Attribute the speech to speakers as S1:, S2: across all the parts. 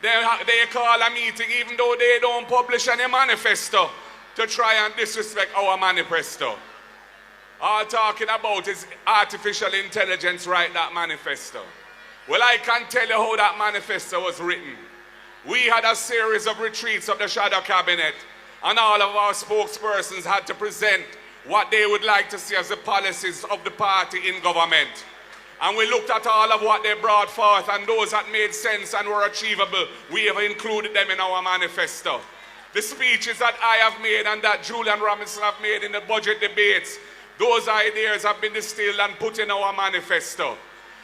S1: They call a meeting even though they don't publish any manifesto to try and disrespect our manifesto. All talking about is artificial intelligence write that manifesto. Well, I can tell you how that manifesto was written. We had a series of retreats of the shadow cabinet, and all of our spokespersons had to present what they would like to see as the policies of the party in government. And we looked at all of what they brought forth, and those that made sense and were achievable, we have included them in our manifesto. The speeches that I have made and that Julian Robinson have made in the budget debates, those ideas have been distilled and put in our manifesto.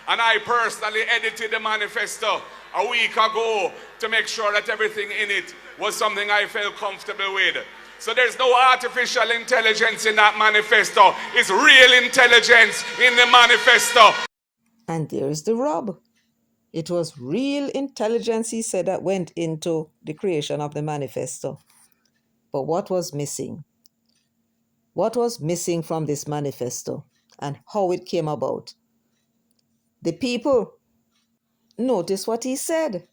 S1: And I personally edited the manifesto a week ago to make sure that everything in it was something I felt comfortable with. So there's no artificial intelligence in that manifesto. It's real intelligence in the manifesto.
S2: And there's the rub. It was real intelligence, he said, that went into the creation of the manifesto. But what was missing? What was missing from this manifesto and how it came about? The people. Notice what he said.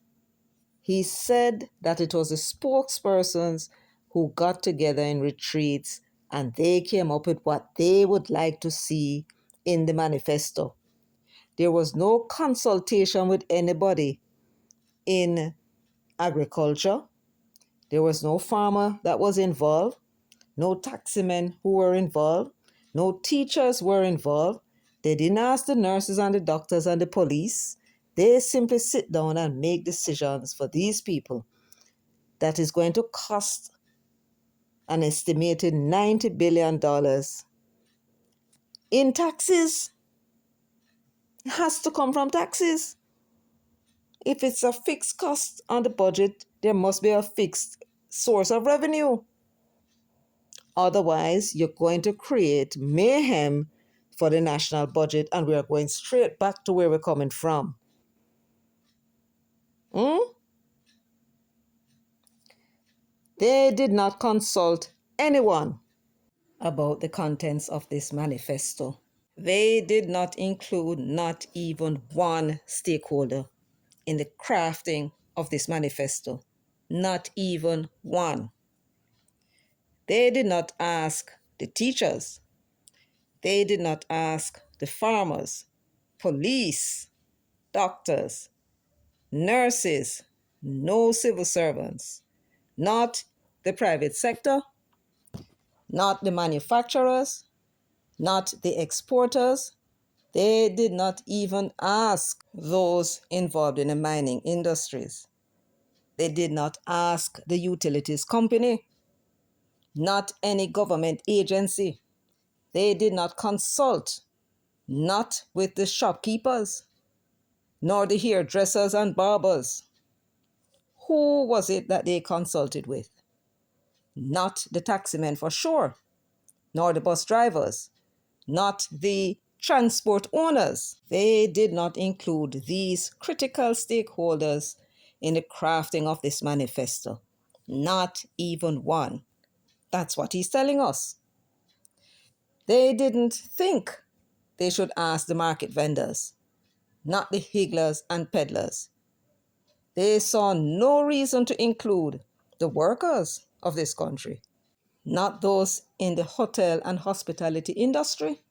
S2: He said that it was the spokespersons who got together in retreats and they came up with what they would like to see in the manifesto. There was no consultation with anybody in agriculture. There was no farmer that was involved, no taximen who were involved, no teachers were involved. They didn't ask the nurses and the doctors and the police. They simply sit down and make decisions for these people that is going to cost an estimated $90 billion in taxes. It has to come from taxes. If it's a fixed cost on the budget, there must be a fixed source of revenue. Otherwise, you're going to create mayhem for the national budget, and we are going straight back to where we're coming from. They did not consult anyone about the contents of this manifesto. They did not include not even one stakeholder in the crafting of this manifesto. Not even one. They did not ask the teachers. They did not ask the farmers, police, doctors, nurses, no civil servants, not the private sector, not the manufacturers, not the exporters. They did not even ask those involved in the mining industries. They did not ask the utilities company, not any government agency. They did not consult, not with the shopkeepers, nor the hairdressers and barbers. Who was it that they consulted with? Not the taximen for sure, nor the bus drivers, not the transport owners. They did not include these critical stakeholders in the crafting of this manifesto. Not even one. That's what he's telling us. They didn't think they should ask the market vendors, not the higglers and peddlers. They saw no reason to include the workers of this country, not those in the hotel and hospitality industry,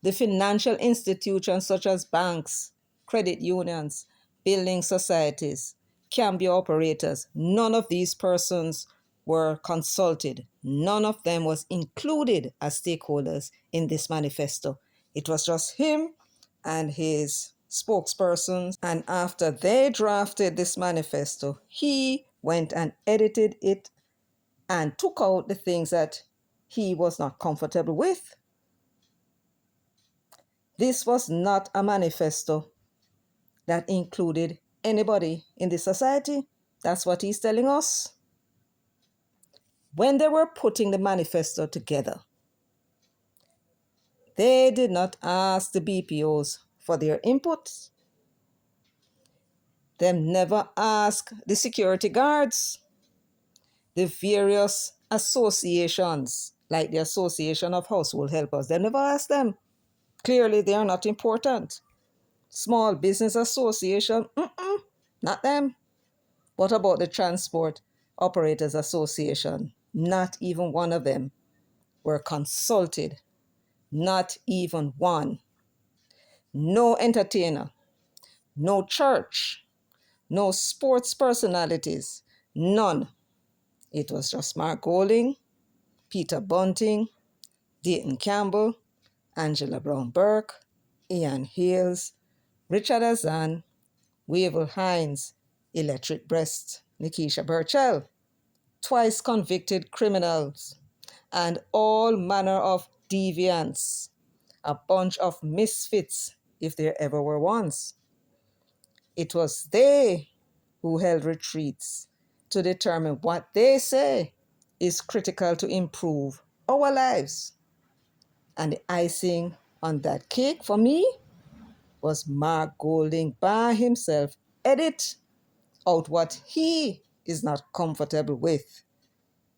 S2: the financial institutions such as banks, credit unions, building societies, cambio operators. None of these persons were consulted. None of them was included as stakeholders in this manifesto. It was just him and his spokespersons. And after they drafted this manifesto, he went and edited it and took out the things that he was not comfortable with. This was not a manifesto that included anybody in the society. That's what he's telling us. When they were putting the manifesto together, they did not ask the BPOs for their input. They never asked the security guards, the various associations, like the Association of Household Helpers. They never asked them. Clearly, they are not important. Small Business Association, not them. What about the Transport Operators Association? Not even one of them were consulted. Not even one. No entertainer, no church, no sports personalities, none. It was just Mark Golding, Peter Bunting, Dayton Campbell, Angela Brown Burke, Ian Hales, Richard Azan, Wavell Hines, Electric Breast, Nikisha Burchell, twice convicted criminals, and all manner of deviants, a bunch of misfits if there ever were ones. It was they who held retreats to determine what they say is critical to improve our lives. And the icing on that cake for me was Mark Golding by himself edit out what he is not comfortable with.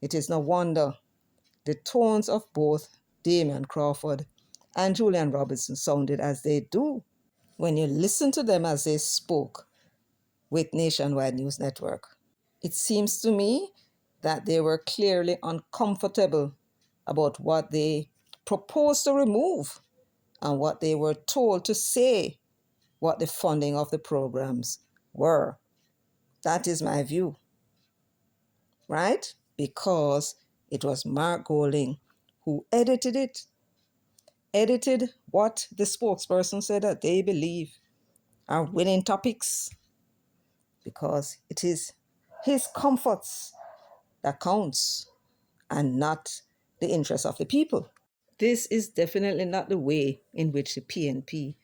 S2: It is no wonder the tones of both Damian Crawford and Julian Robinson sounded as they do when you listen to them as they spoke with Nationwide News Network. It seems to me that they were clearly uncomfortable about what they proposed to remove and what they were told to say what the funding of the programs were. That is my view, right? Because it was Mark Golding who edited what the spokesperson said that they believe are winning topics, because it is his comforts that counts and not the interests of the people. This is definitely not the way in which the PNP,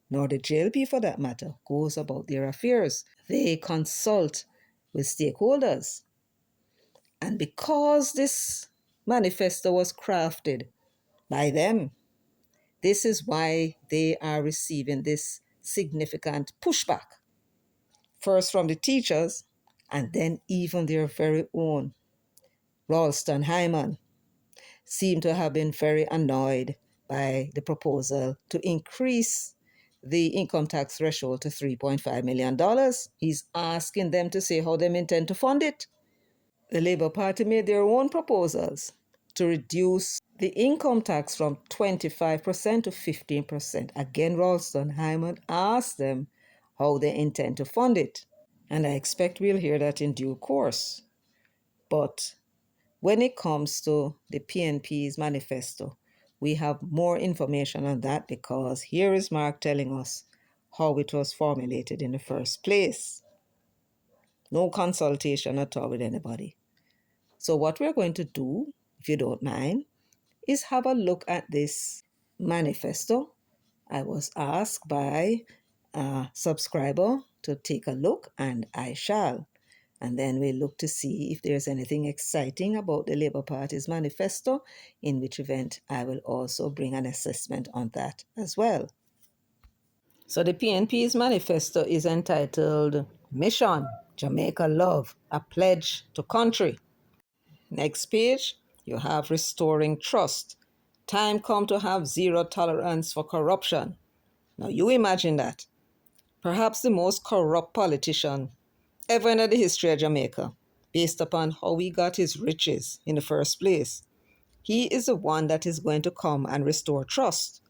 S2: nor the JLP for that matter, goes about their affairs. They consult with stakeholders. And because this manifesto was crafted by them, this is why they are receiving this significant pushback. First from the teachers, and then even their very own Ralston Hyman seem to have been very annoyed by the proposal to increase the income tax threshold to $3.5 million. He's asking them to say how they intend to fund it. The Labour Party made their own proposals to reduce the income tax from 25% to 15%. Again, Ralston Hyman asked them how they intend to fund it. And I expect we'll hear that in due course. But when it comes to the PNP's manifesto, we have more information on that, because here is Mark telling us how it was formulated in the first place. No consultation at all with anybody. So what we're going to do, if you don't mind, is have a look at this manifesto. I was asked by a subscriber to take a look, and I shall. And then we'll look to see if there's anything exciting about the Labour Party's manifesto, in which event I will also bring an assessment on that as well. So the PNP's manifesto is entitled Mission Jamaica Love, a Pledge to Country. Next page, you have Restoring Trust. Time come to have zero tolerance for corruption. Now you imagine that. Perhaps the most corrupt politician ever in the history of Jamaica, based upon how he got his riches in the first place. He is the one that is going to come and restore trust.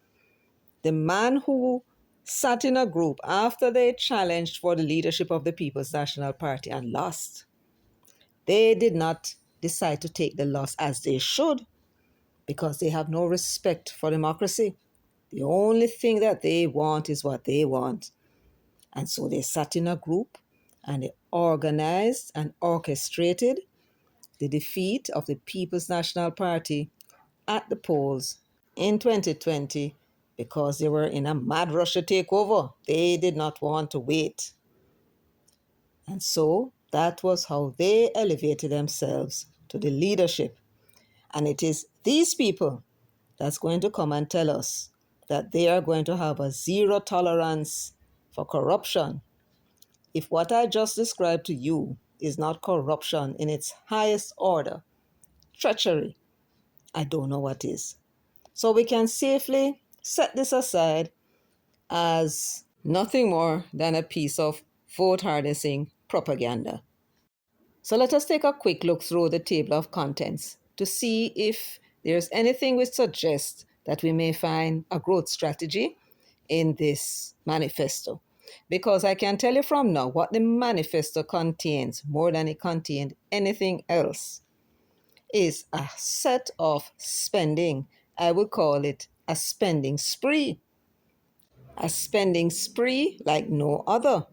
S2: The man who sat in a group after they challenged for the leadership of the People's National Party and lost. They did not decide to take the loss as they should, because they have no respect for democracy. The only thing that they want is what they want. And so they sat in a group and they organized and orchestrated the defeat of the People's National Party at the polls in 2020, because they were in a mad rush to take over. They did not want to wait. And so that was how they elevated themselves to the leadership. And it is these people that's going to come and tell us that they are going to have a zero tolerance for corruption. If what I just described to you is not corruption in its highest order, treachery, I don't know what is. So we can safely set this aside as nothing more than a piece of vote harnessing propaganda. So let us take a quick look through the table of contents to see if there's anything which suggests that we may find a growth strategy in this manifesto. Because I can tell you from now what the manifesto contains more than it contained anything else is a set of spending. I would call it a spending spree. A spending spree like no other.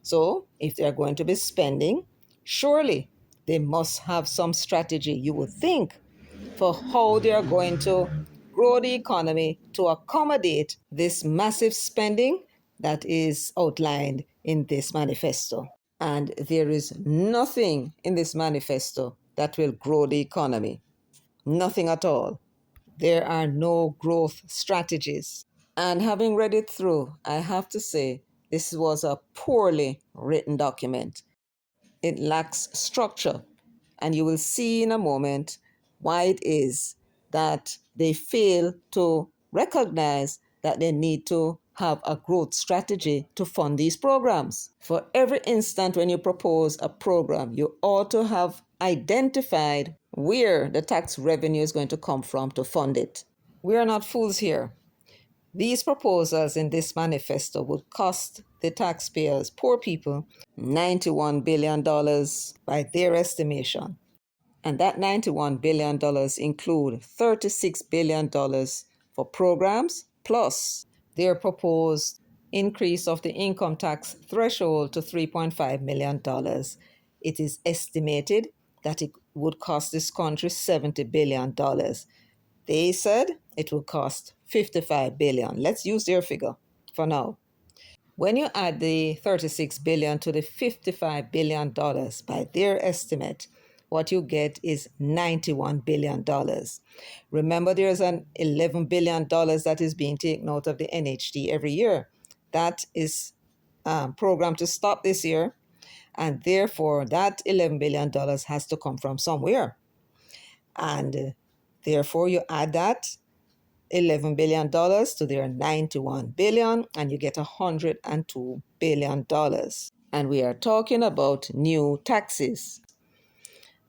S2: So, if they're going to be spending, surely they must have some strategy, you would think, for how they are going to grow the economy to accommodate this massive spending that is outlined in this manifesto. And there is nothing in this manifesto that will grow the economy. Nothing at all. There are no growth strategies. And having read it through, I have to say this was a poorly written document. It lacks structure. And you will see in a moment why it is that they fail to recognize that they need to have a growth strategy to fund these programs. For every instant when you propose a program, you ought to have identified where the tax revenue is going to come from to fund it. We are not fools here. These proposals in this manifesto would cost the taxpayers, poor people, $91 billion by their estimation. And that $91 billion include $36 billion for programs, plus their proposed increase of the income tax threshold to $3.5 million. It is estimated that it would cost this country $70 billion. They said it will cost $55 billion. Let's use their figure for now. When you add the $36 billion to the $55 billion by their estimate, what you get is $91 billion. Remember, there's an $11 billion that is being taken out of the NHD every year. That is programmed to stop this year, and therefore that $11 billion has to come from somewhere. And therefore, you add that $11 billion to their $91 billion, and you get $102 billion. And we are talking about new taxes.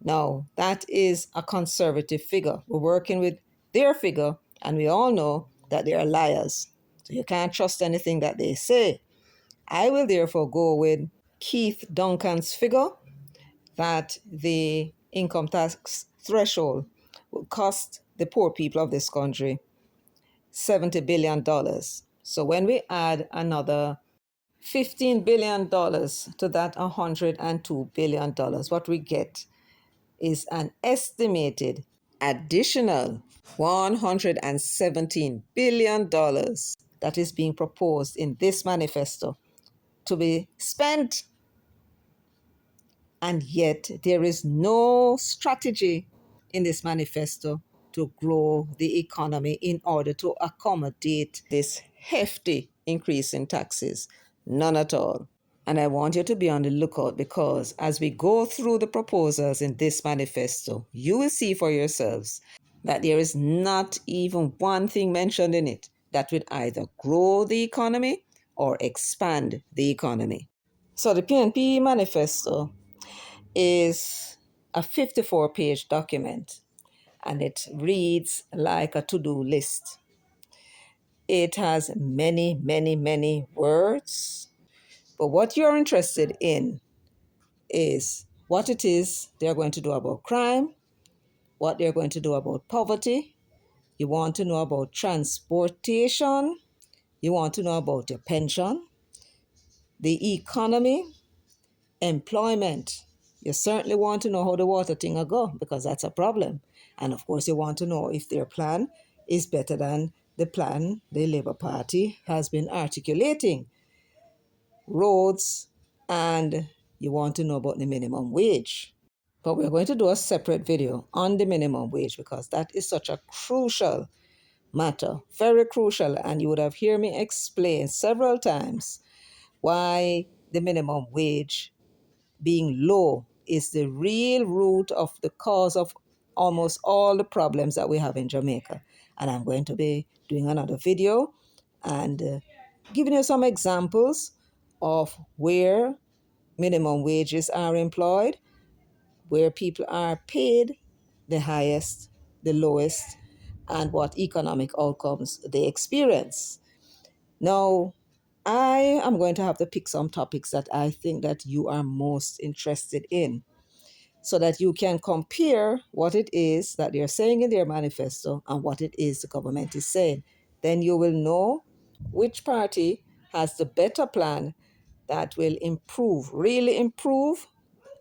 S2: Now, that is a conservative figure. We're working with their figure, and we all know that they are liars. So you can't trust anything that they say. I will therefore go with Keith Duncan's figure that the income tax threshold will cost the poor people of this country $70 billion. So when we add another $15 billion to that $102 billion, what we get is an estimated additional $117 billion that is being proposed in this manifesto to be spent. And yet there is no strategy in this manifesto to grow the economy in order to accommodate this hefty increase in taxes. None at all. And I want you to be on the lookout, because as we go through the proposals in this manifesto, you will see for yourselves that there is not even one thing mentioned in it that would either grow the economy or expand the economy. So the PNP manifesto is a 54-page document, and it reads like a to-do list. It has many, many, many words, but what you're interested in is what it is they're going to do about crime, what they're going to do about poverty. You want to know about transportation. You want to know about your pension, the economy, employment. You certainly want to know how the water thing will go, because that's a problem. And of course, you want to know if their plan is better than the plan the Labour Party has been articulating. Roads, and you want to know about the minimum wage. But we're going to do a separate video on the minimum wage, because that is such a crucial matter, very crucial. And you would have heard me explain several times why the minimum wage being low is the real root of the cause of almost all the problems that we have in Jamaica. And I'm going to be doing another video and giving you some examples of where minimum wages are employed where people are paid the highest, the lowest, and what economic outcomes they experience. Now, I am going to have to pick some topics that I think that you are most interested in so that you can compare what it is that they're saying in their manifesto and what it is the government is saying. Then you will know which party has the better plan that will improve, really improve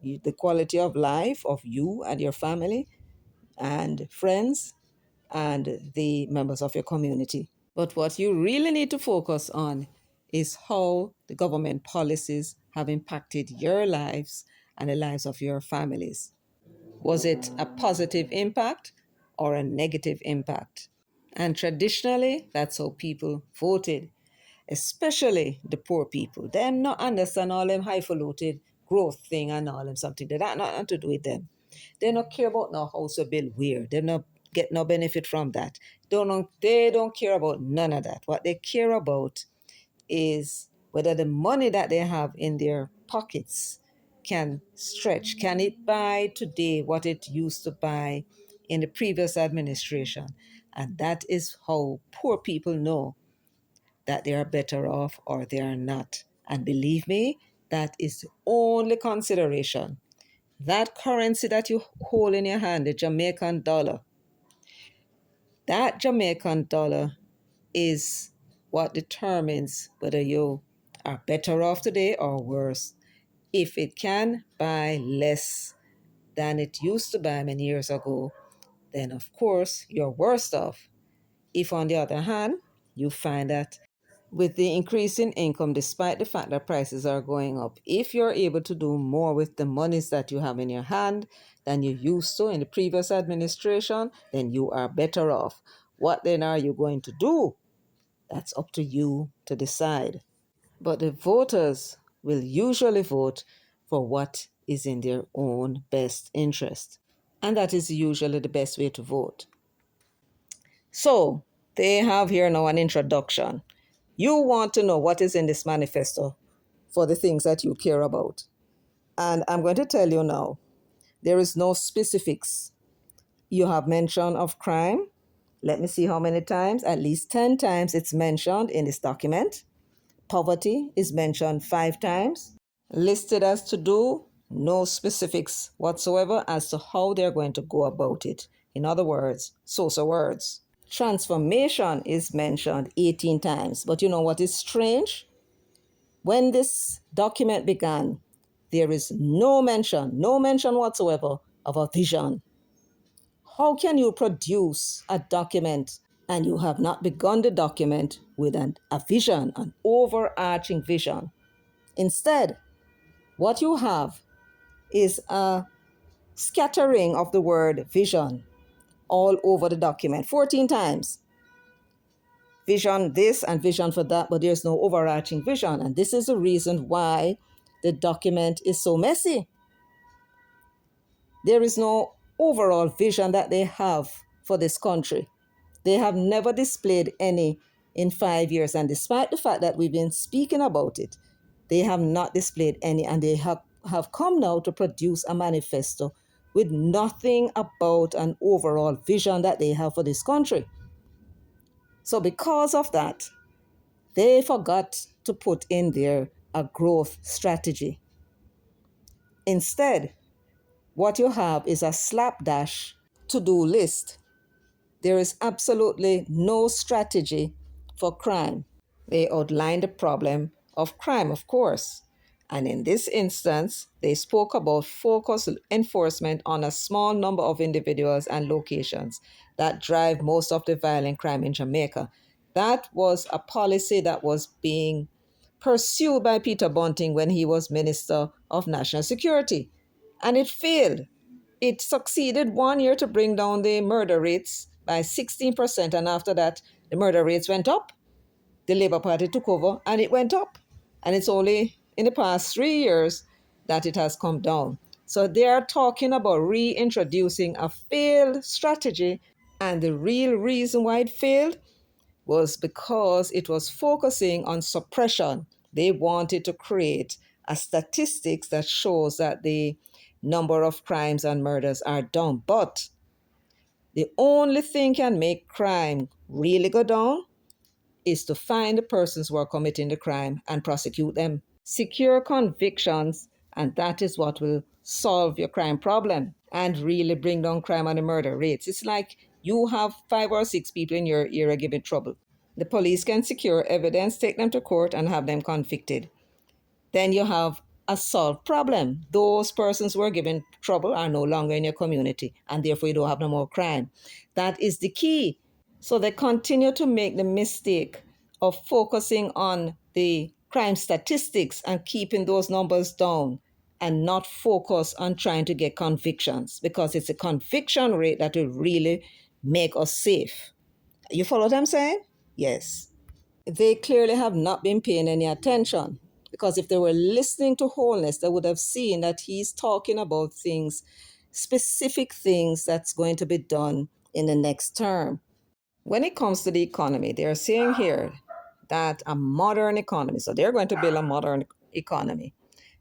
S2: the quality of life of you and your family and friends and the members of your community. But what you really need to focus on is how the government policies have impacted your lives and the lives of your families. Was it a positive impact or a negative impact? And traditionally, that's how people voted, especially the poor people. Them not understand all them highfalutin growth thing and all them something. They don't nothing to do with them. They don't care about no house or bill where. They not get no benefit from that. They don't care about none of that. What they care about is whether the money that they have in their pockets can stretch. Can it buy today what it used to buy in the previous administration? And that is how poor people know that they are better off or they are not. And believe me, that is the only consideration. That currency that you hold in your hand, the Jamaican dollar, that Jamaican dollar is what determines whether you are better off today or worse. If it can buy less than it used to buy many years ago, then of course you're worse off. If, on the other hand, you find that with the increase in income, despite the fact that prices are going up, if you're able to do more with the monies that you have in your hand than you used to in the previous administration, then you are better off. What then are you going to do? That's up to you to decide. But the voters will usually vote for what is in their own best interest. And that is usually the best way to vote. So, they have here now an introduction. You want to know what is in this manifesto for the things that you care about. And I'm going to tell you now, there is no specifics. You have mention of crime. Let me see how many times. At least 10 times it's mentioned in this document. Poverty is mentioned 5 times. Listed as to do, no specifics whatsoever as to how they're going to go about it. In other words, so words. Transformation is mentioned 18 times. But you know what is strange? When this document began, there is no mention whatsoever of a vision. How can you produce a document and you have not begun the document with a vision, an overarching vision? Instead, what you have is a scattering of the word vision all over the document, 14 times. Vision this and vision for that, but there's no overarching vision. And this is the reason why the document is so messy. There is no overall vision that they have for this country. They have never displayed any in 5 years. And despite the fact that we've been speaking about it, they have not displayed any. And they have come now to produce a manifesto with nothing about an overall vision that they have for this country. So because of that, they forgot to put in there a growth strategy. Instead, what you have is a slapdash to-do list. There is absolutely no strategy for crime. They outlined the problem of crime, of course. And in this instance, they spoke about focused enforcement on a small number of individuals and locations that drive most of the violent crime in Jamaica. That was a policy that was being pursued by Peter Bunting when he was Minister of National Security. And it failed. It succeeded 1 year to bring down the murder rates by 16%. And after that, the murder rates went up. The Labour Party took over and it went up. And it's only in the past 3 years that it has come down. So they are talking about reintroducing a failed strategy. And the real reason why it failed was because it was focusing on suppression. They wanted to create a statistics that shows that the number of crimes and murders are down. But the only thing can make crime really go down is to find the persons who are committing the crime and prosecute them. Secure convictions, and that is what will solve your crime problem and really bring down crime and the murder rates. It's like you have 5 or 6 people in your area giving trouble. The police can secure evidence, take them to court, and have them convicted. Then you have a solved problem. Those persons who are given trouble are no longer in your community, and therefore you don't have no more crime. That is the key. So they continue to make the mistake of focusing on the crime statistics and keeping those numbers down and not focus on trying to get convictions, because it's a conviction rate that will really make us safe. You follow what I'm saying? Yes. They clearly have not been paying any attention, because if they were listening to Wholeness, they would have seen that he's talking about things, specific things that's going to be done in the next term. When it comes to the economy, they're saying here that a modern economy, so they're going to build a modern economy,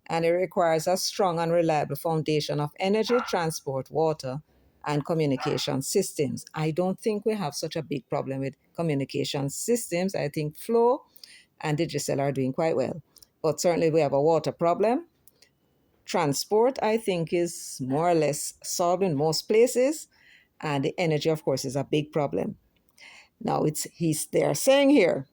S2: and it requires a strong and reliable foundation of energy, transport, water, and communication systems. I don't think we have such a big problem with communication systems. I think Flow and Digicel are doing quite well. But certainly we have a water problem. Transport, I think, is more or less solved in most places. And the energy, of course, is a big problem. Now, they're saying here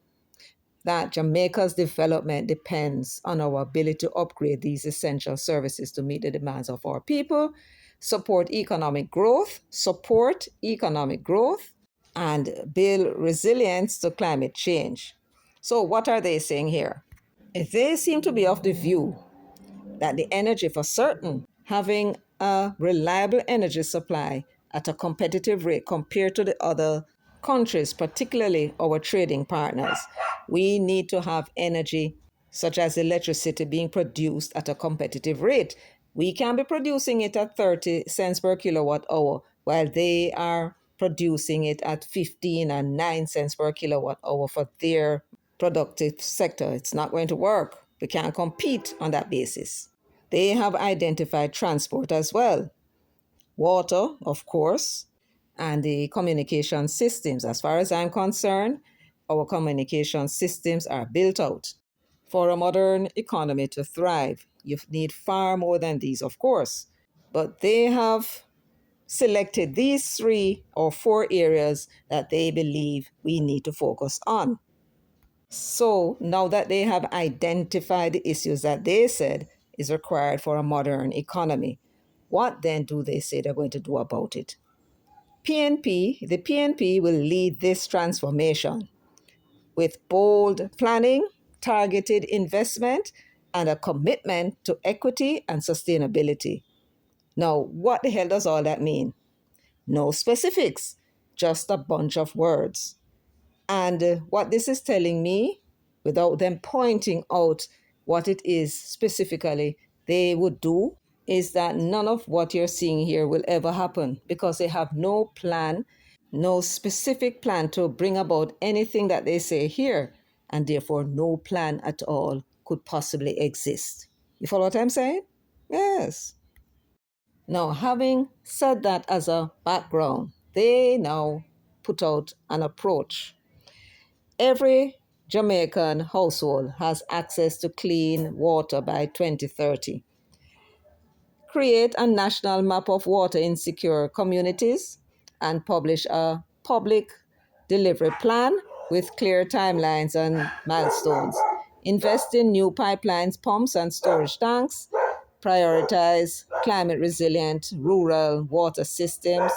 S2: that Jamaica's development depends on our ability to upgrade these essential services to meet the demands of our people, support economic growth, and build resilience to climate change. So, what are they saying here? They seem to be of the view that the energy, for certain, having a reliable energy supply at a competitive rate compared to the other countries, particularly our trading partners, we need to have energy such as electricity being produced at a competitive rate. We can be producing it at 30 cents per kilowatt hour, while they are producing it at 15 and 9 cents per kilowatt hour for their productive sector. It's not going to work. We can't compete on that basis. They have identified transport as well, water, of course, and the communication systems. As far as I'm concerned, our communication systems are built out. For a modern economy to thrive, you need far more than these, of course. But they have selected these 3 or 4 areas that they believe we need to focus on. So now that they have identified the issues that they said is required for a modern economy, what then do they say they're going to do about it? The PNP will lead this transformation with bold planning, targeted investment, and a commitment to equity and sustainability. Now, what the hell does all that mean? No specifics, just a bunch of words. And what this is telling me, without them pointing out what it is specifically they would do, is that none of what you're seeing here will ever happen, because they have no plan, no specific plan to bring about anything that they say here, and therefore no plan at all could possibly exist. You follow what I'm saying? Yes. Now, having said that as a background, they now put out an approach. Every Jamaican household has access to clean water by 2030. Create a national map of water insecure communities and publish a public delivery plan with clear timelines and milestones. Invest in new pipelines, pumps, and storage tanks. Prioritize climate resilient rural water systems.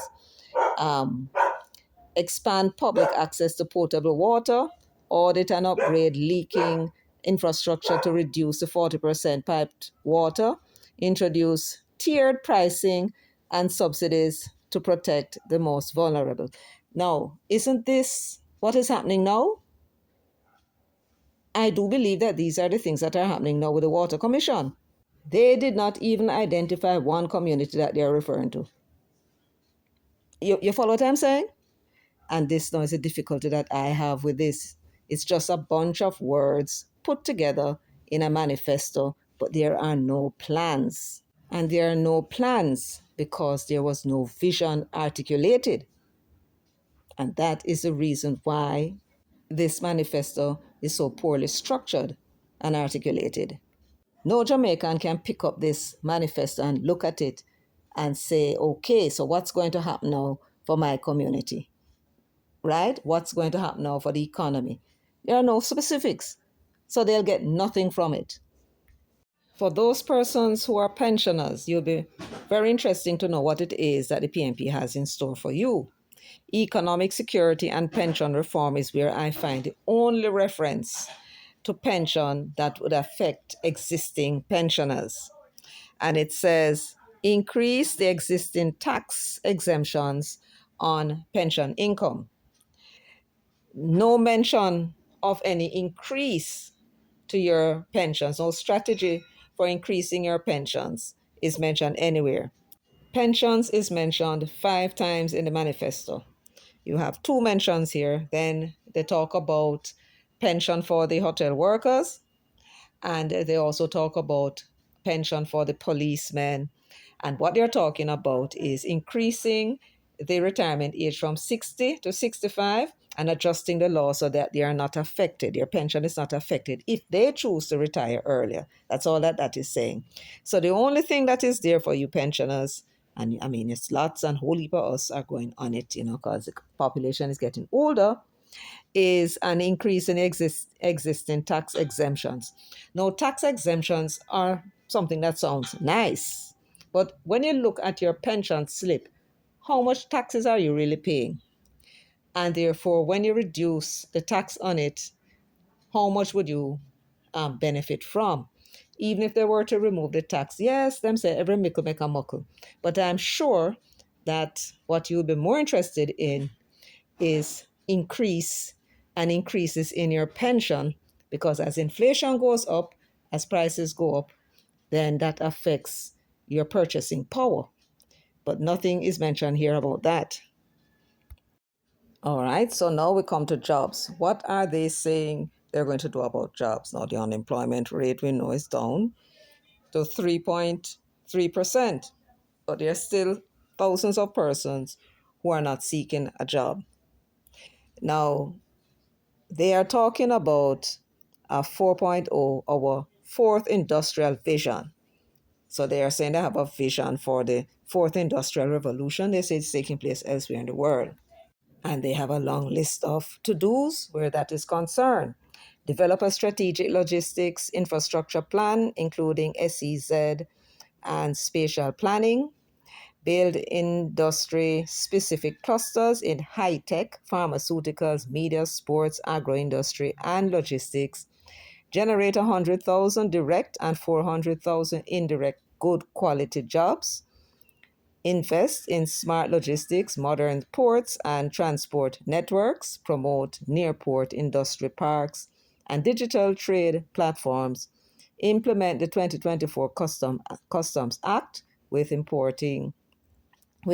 S2: Expand public access to potable water, audit and upgrade leaking infrastructure to reduce to 40% piped water, introduce tiered pricing and subsidies to protect the most vulnerable. Now, isn't this what is happening now? I do believe that these are the things that are happening now with the Water Commission. They did not even identify one community that they are referring to. You follow what I'm saying? And this now is a difficulty that I have with this. It's just a bunch of words put together in a manifesto, but there are no plans. And there are no plans because there was no vision articulated. And that is the reason why this manifesto is so poorly structured and articulated. No Jamaican can pick up this manifesto and look at it and say, okay, so what's going to happen now for my community? Right? What's going to happen now for the economy? There are no specifics. So they'll get nothing from it. For those persons who are pensioners, you'll be very interesting to know what it is that the PNP has in store for you. Economic security and pension reform is where I find the only reference to pension that would affect existing pensioners. And it says increase the existing tax exemptions on pension income. No mention of any increase to your pensions, no strategy for increasing your pensions is mentioned anywhere. Pensions is mentioned 5 times in the manifesto. You have 2 mentions here. Then they talk about pension for the hotel workers, and they also talk about pension for the policemen. And what they're talking about is increasing the retirement age from 60 to 65 and adjusting the law so that they are not affected. Your pension is not affected if they choose to retire earlier. That's all that is saying. So the only thing that is there for you pensioners, and I mean, it's lots and whole heap of us are going on it, because the population is getting older, is an increase in existing tax exemptions. Now, tax exemptions are something that sounds nice, but when you look at your pension slip, how much taxes are you really paying? And therefore, when you reduce the tax on it, how much would you benefit from? Even if they were to remove the tax, yes, them say every mickle make a muckle. But I'm sure that what you'll be more interested in is increases in your pension, because as inflation goes up, as prices go up, then that affects your purchasing power. But nothing is mentioned here about that. All right, so now we come to jobs. What are they saying they're going to do about jobs? Now, the unemployment rate we know is down to 3.3%, but there are still thousands of persons who are not seeking a job. Now, they are talking about a 4.0, our fourth industrial vision. So they are saying they have a vision for the fourth industrial revolution. They say it's taking place elsewhere in the world. And they have a long list of to-dos where that is concerned. Develop a strategic logistics infrastructure plan, including SEZ and spatial planning. Build industry-specific clusters in high-tech, pharmaceuticals, media, sports, agro-industry, and logistics. Generate 100,000 direct and 400,000 indirect good quality jobs. Invest in smart logistics, modern ports and transport networks. Promote near-port industry parks and digital trade platforms. Implement the 2024 Customs Act with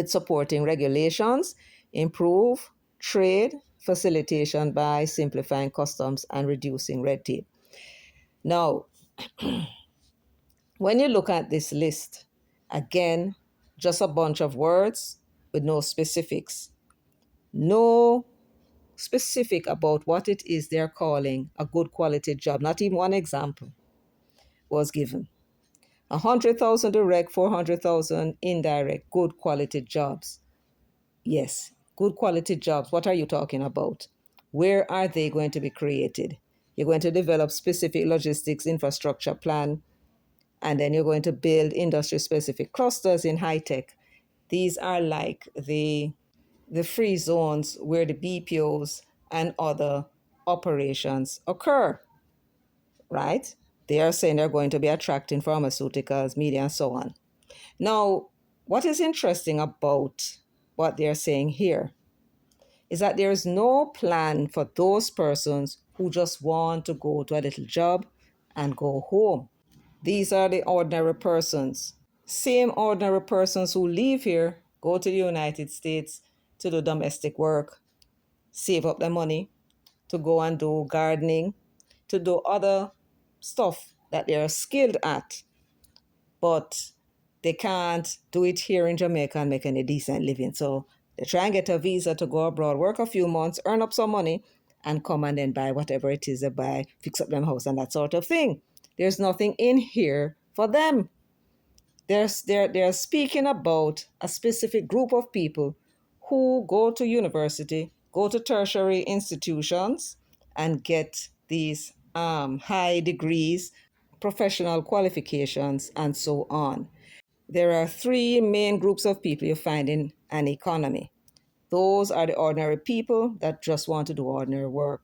S2: supporting regulations. Improve trade facilitation by simplifying customs and reducing red tape. Now, when you look at this list, again, just a bunch of words with no specifics. No specific about what it is they're calling a good quality job. Not even one example was given. 100,000 direct, 400,000 indirect, good quality jobs. Yes, good quality jobs. What are you talking about? Where are they going to be created? You're going to develop specific logistics infrastructure plan, and then you're going to build industry-specific clusters in high tech. These are like the free zones where the BPOs and other operations occur, right? They are saying they're going to be attracting pharmaceuticals, media, and so on. Now, what is interesting about what they're saying here is that there is no plan for those persons who just want to go to a little job and go home. These are the ordinary persons. Same ordinary persons who leave here, go to the United States to do domestic work, save up their money, to go and do gardening, to do other stuff that they are skilled at. But they can't do it here in Jamaica and make any decent living. So they try and get a visa to go abroad, work a few months, earn up some money, and come and then buy whatever it is they buy, fix up them house and that sort of thing. There's nothing in here for them. They're speaking about a specific group of people who go to university, go to tertiary institutions, and get these high degrees, professional qualifications, and so on. There are three main groups of people you find in an economy. Those are the ordinary people that just want to do ordinary work,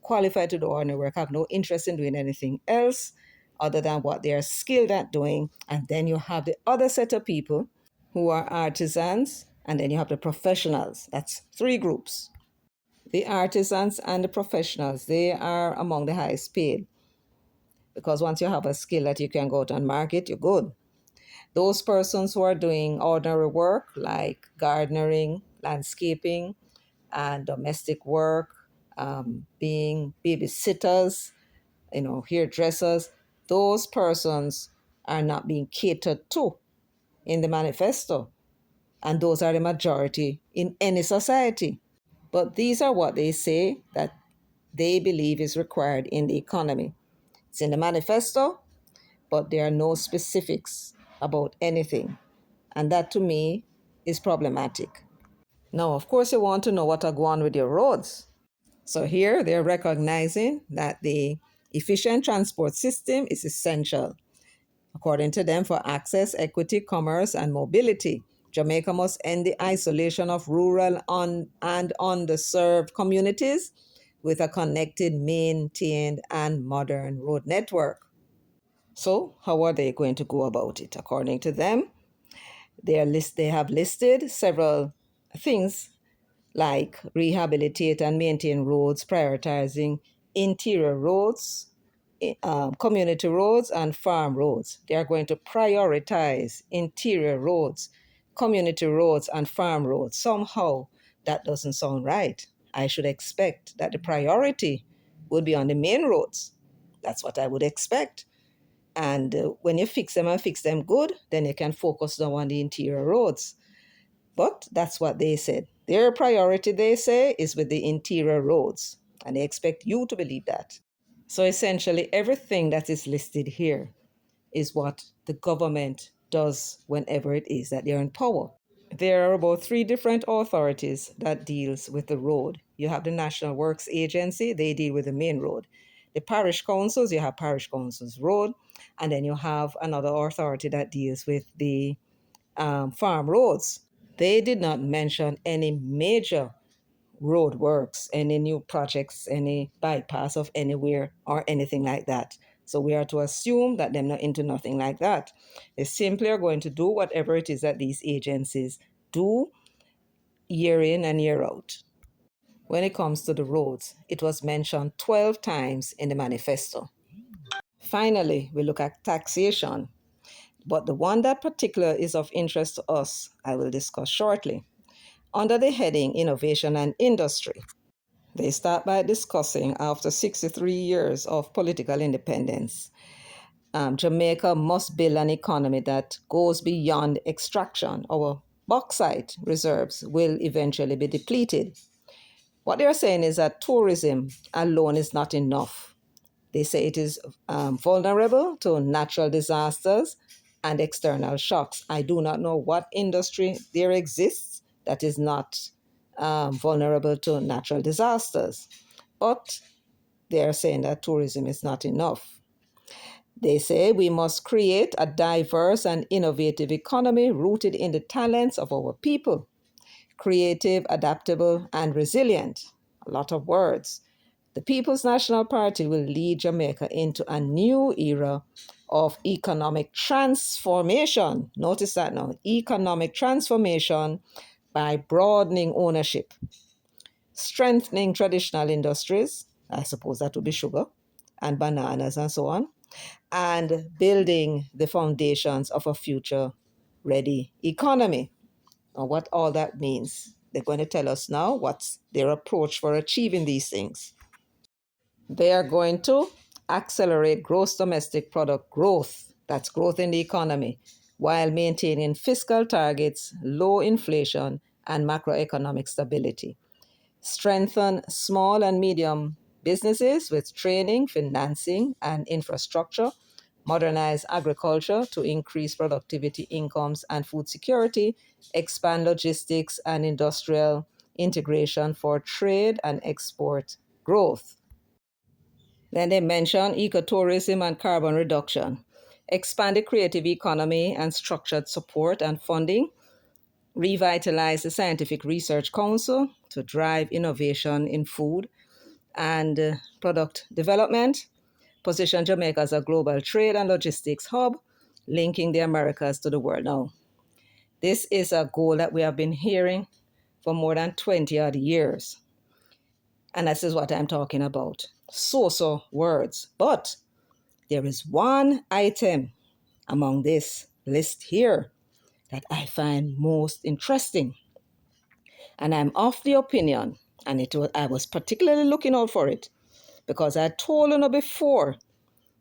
S2: qualified to do ordinary work, have no interest in doing anything else other than what they are skilled at doing. And then you have the other set of people who are artisans, and then you have the professionals. That's three groups. The artisans and the professionals, they are among the highest paid because once you have a skill that you can go out and market, you're good. Those persons who are doing ordinary work like gardening, landscaping, and domestic work, being babysitters, hairdressers, those persons are not being catered to in the manifesto. And those are the majority in any society. But these are what they say that they believe is required in the economy. It's in the manifesto, but there are no specifics about anything. And that to me is problematic. Now, of course, you want to know what are going on with your roads. So here they're recognizing that the efficient transport system is essential. According to them, for access, equity, commerce, and mobility, Jamaica must end the isolation of rural and underserved communities with a connected, maintained, and modern road network. So, how are they going to go about it? According to them, they have listed several things like rehabilitate and maintain roads, prioritizing interior roads, community roads, and farm roads. They are going to prioritize interior roads, community roads, and farm roads. Somehow that doesn't sound right. I should expect that the priority would be on the main roads. That's what I would expect. And when you fix them and fix them good, then you can focus on the interior roads. But that's what they said. Their priority, they say, is with the interior roads. And they expect you to believe that. So essentially, everything that is listed here is what the government does whenever it is that they're in power. There are about three different authorities that deals with the road. You have the National Works Agency, they deal with the main road. The parish councils, you have parish councils road, and then you have another authority that deals with the farm roads. They did not mention any major road works, any new projects, any bypass of anywhere or anything like that. So we are to assume that they're not into nothing like that. They simply are going to do whatever it is that these agencies do year in and year out. When it comes to the roads, it was mentioned 12 times in the manifesto. Finally, we look at taxation. But the one that particular is of interest to us, I will discuss shortly. Under the heading Innovation and Industry, they start by discussing after 63 years of political independence, Jamaica must build an economy that goes beyond extraction. Our bauxite reserves will eventually be depleted. What they're saying is that tourism alone is not enough. They say it is vulnerable to natural disasters and external shocks. I do not know what industry there exists that is not vulnerable to natural disasters. But they're saying that tourism is not enough. They say we must create a diverse and innovative economy rooted in the talents of our people, creative, adaptable, and resilient. A lot of words. The People's National Party will lead Jamaica into a new era of economic transformation. Notice that now, economic transformation by broadening ownership, strengthening traditional industries, I suppose that would be sugar and bananas and so on, and building the foundations of a future ready economy. Now, what all that means, they're going to tell us now what's their approach for achieving these things. They are going to accelerate gross domestic product growth. That's growth in the economy while maintaining fiscal targets, low inflation, and macroeconomic stability. Strengthen small and medium businesses with training, financing, and infrastructure. Modernize agriculture to increase productivity, incomes, and food security. Expand logistics and industrial integration for trade and export growth. Then they mention ecotourism and carbon reduction. Expand the creative economy and structured support and funding. Revitalize the Scientific Research Council to drive innovation in food and product development. Position Jamaica as a global trade and logistics hub, linking the Americas to the world. Now, this is a goal that we have been hearing for more than 20 odd years. And this is what I'm talking about. So words. But there is one item among this list here that I find most interesting. And I'm of the opinion, and I was particularly looking out for it, because I told you before,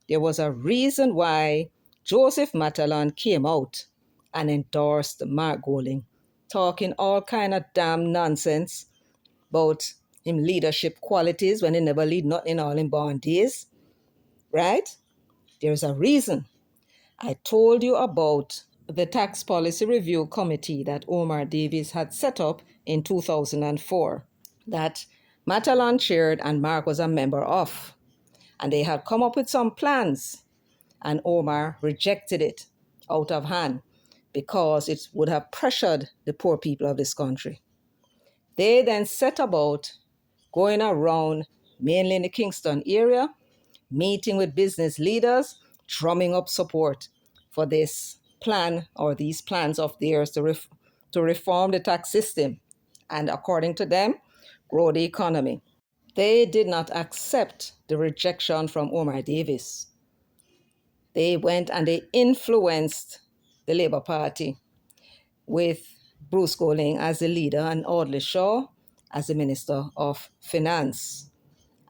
S2: there was a reason why Joseph Matalan came out and endorsed Mark Golding, talking all kind of damn nonsense about him leadership qualities when he never lead nothing in all in born days, right? There's a reason. I told you about the Tax Policy Review Committee that Omar Davies had set up in 2004, that Matalan chaired and Mark was a member of. And they had come up with some plans, and Omar rejected it out of hand because it would have pressured the poor people of this country. They then set about going around, mainly in the Kingston area, meeting with business leaders, drumming up support for this plan or these plans of theirs to reform the tax system and, according to them, grow the economy. They did not accept the rejection from Omar Davies. They went and they influenced the Labour Party with Bruce Golding as the leader and Audley Shaw as the Minister of Finance.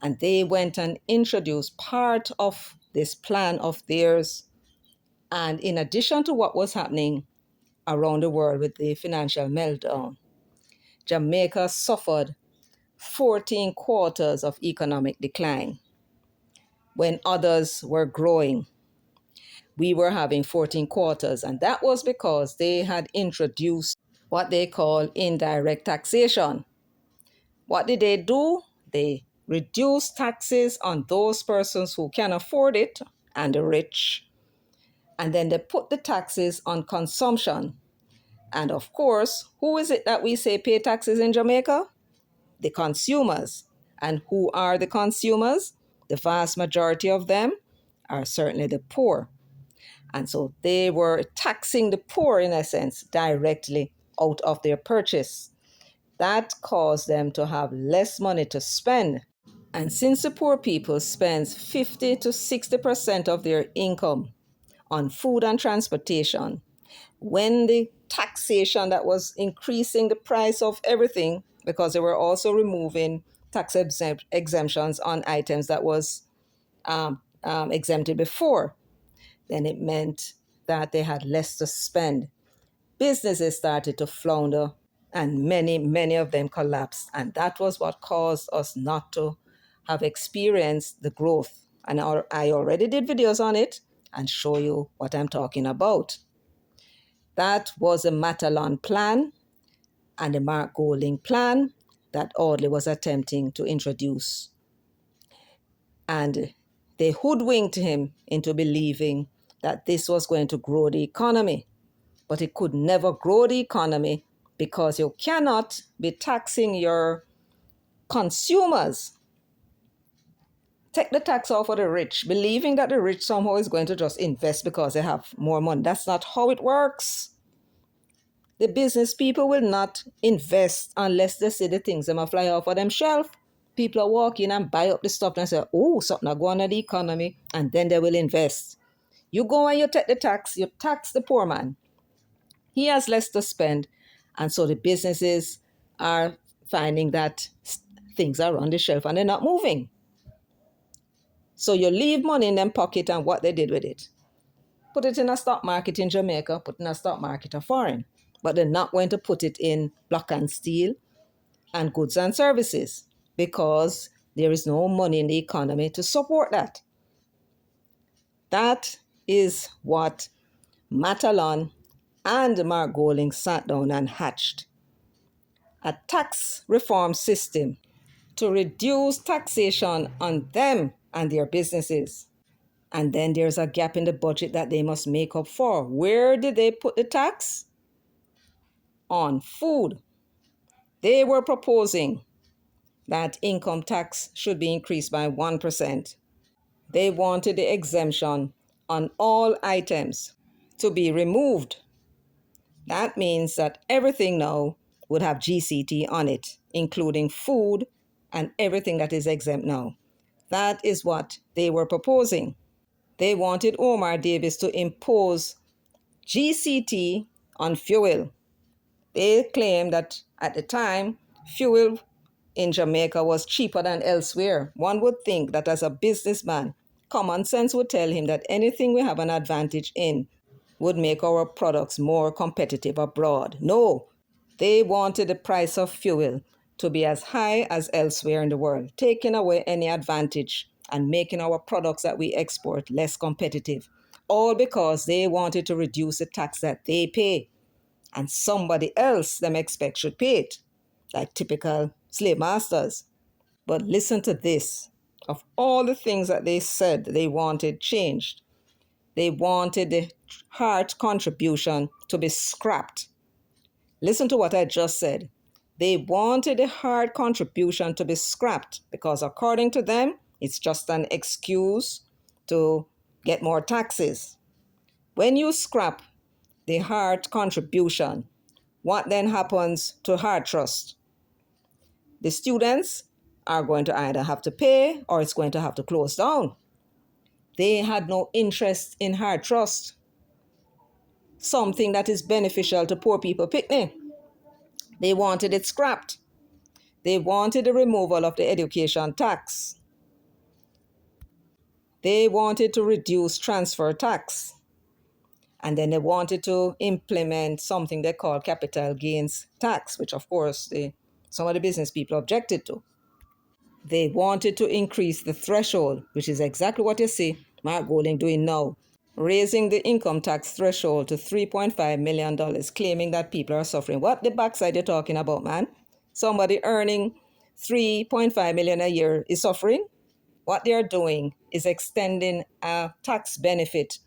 S2: And they went and introduced part of this plan of theirs. And in addition to what was happening around the world with the financial meltdown, Jamaica suffered 14 quarters of economic decline. When others were growing, we were having 14 quarters. And that was because they had introduced what they call indirect taxation. What did they do? They reduced taxes on those persons who can afford it and the rich. And then they put the taxes on consumption. And of course, who is it that we say pay taxes in Jamaica? The consumers. And who are the consumers? The vast majority of them are certainly the poor. And so they were taxing the poor, in a sense, directly out of their purchase. That caused them to have less money to spend. And since the poor people spend 50 to 60% of their income on food and transportation, when the taxation that was increasing the price of everything, because they were also removing tax exemptions on items that was exempted before, then it meant that they had less to spend. Businesses started to flounder and many of them collapsed. And that was what caused us not to have experienced the growth. And I already did videos on it and show you what I'm talking about. That was a Matalan plan and the Mark Golding plan that Audley was attempting to introduce. And they hoodwinked him into believing that this was going to grow the economy. But it could never grow the economy because you cannot be taxing your consumers. Take the tax off of the rich, believing that the rich somehow is going to just invest because they have more money. That's not how it works. The business people will not invest unless they see the things them fly off of them shelf. People are walk in and buy up the stuff and say, oh, something are going on the economy, and then they will invest. You go and you take the tax, you tax the poor man. He has less to spend, and so the businesses are finding that things are on the shelf and they're not moving. So you leave money in them pocket, and what they did with it? Put it in a stock market in Jamaica, put in a stock market of foreign. But they're not going to put it in block and steel and goods and services because there is no money in the economy to support that. That is what Matalon and Mark Golding sat down and hatched. A tax reform system to reduce taxation on them and their businesses. And then there's a gap in the budget that they must make up for. Where did they put the tax? On food. They were proposing that income tax should be increased by 1%. They wanted the exemption on all items to be removed. That means that everything now would have GCT on it, including food and everything that is exempt now. That is what they were proposing. They wanted Omar Davis to impose GCT on fuel. They claimed that at the time, fuel in Jamaica was cheaper than elsewhere. One would think that as a businessman, common sense would tell him that anything we have an advantage in would make our products more competitive abroad. No, they wanted the price of fuel to be as high as elsewhere in the world, taking away any advantage and making our products that we export less competitive. All because they wanted to reduce the tax that they pay and somebody else them expect should pay it, like typical slave masters. But listen to this. Of all the things that they said they wanted changed, they wanted the heart contribution to be scrapped. Listen to what I just said. They wanted the hard contribution to be scrapped because according to them, it's just an excuse to get more taxes. When you scrap the hard contribution, what then happens to hard trust? The students are going to either have to pay or it's going to have to close down. They had no interest in hard trust, something that is beneficial to poor people picnic. They wanted it scrapped. They wanted the removal of the education tax. They wanted to reduce transfer tax. And then they wanted to implement something they call capital gains tax, which of course some of the business people objected to. They wanted to increase the threshold, which is exactly what you see Mark Golding doing now, raising the income tax threshold to $3.5 million, claiming that people are suffering. What the backside you're talking about, man? Somebody earning $3.5 million a year is suffering? What they're doing is extending a tax benefit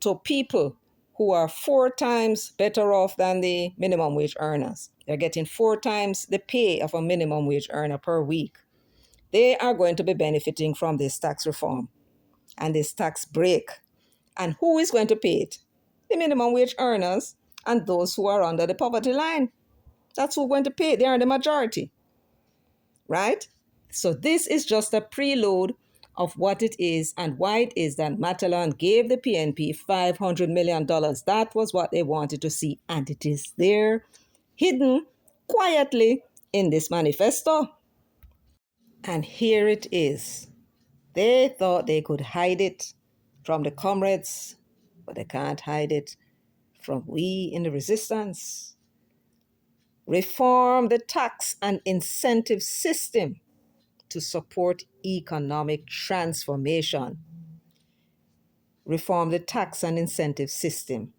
S2: to people who are 4 times better off than the minimum wage earners. They're getting 4 times the pay of a minimum wage earner per week. They are going to be benefiting from this tax reform and this tax break. And who is going to pay it? The minimum wage earners and those who are under the poverty line. That's who's going to pay it. They are the majority, right? So this is just a prelude of what it is and why it is that Matalon gave the PNP $500 million. That was what they wanted to see. And it is there, hidden quietly in this manifesto. And here it is. They thought they could hide it from the comrades, but they can't hide it from we in the resistance. Reform the tax and incentive system to support economic transformation. Reform the tax and incentive system.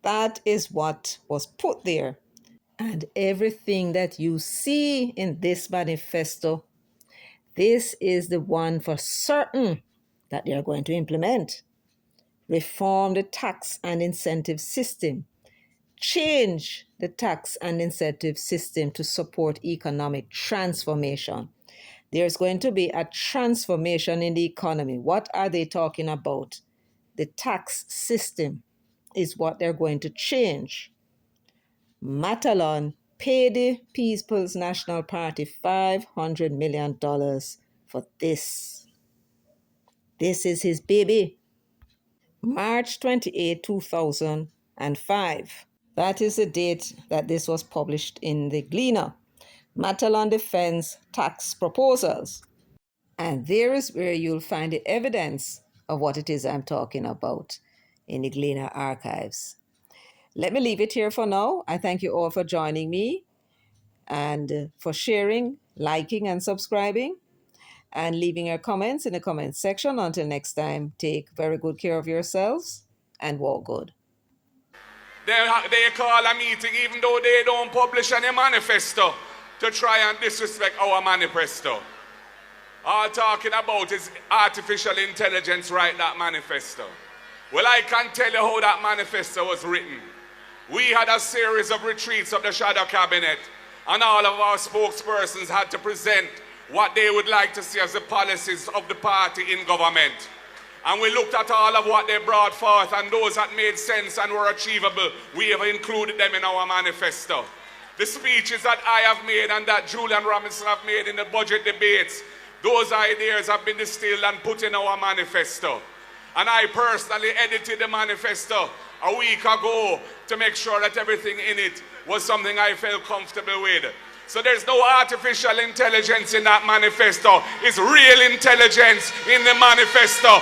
S2: That is what was put there. And everything that you see in this manifesto, this is the one for certain that they are going to implement. Reform the tax and incentive system. Change the tax and incentive system to support economic transformation. There's going to be a transformation in the economy. What are they talking about? The tax system is what they're going to change. Matalon paid the People's National Party $500 million for this. This is his baby. March 28, 2005. That is the date that this was published in the Gleaner. Matalon defends tax proposals. And there is where you'll find the evidence of what it is I'm talking about. in the Gleaner archives. Let me leave it here for now. I thank you all for joining me and for sharing, liking, and subscribing, and leaving your comments in the comments section. Until next time, take very good care of yourselves and walk good.
S1: They call a meeting even though they don't publish any manifesto to try and disrespect our manifesto. All talking about is artificial intelligence, write that manifesto. Well, I can tell you how that manifesto was written. We had a series of retreats of the shadow cabinet, and all of our spokespersons had to present what they would like to see as the policies of the party in government. And we looked at all of what they brought forth, and those that made sense and were achievable, we have included them in our manifesto. The speeches that I have made and that Julian Robinson have made in the budget debates, those ideas have been distilled and put in our manifesto. And I personally edited the manifesto a week ago to make sure that everything in it was something I felt comfortable with. So there's no artificial intelligence in that manifesto. It's real intelligence in the manifesto.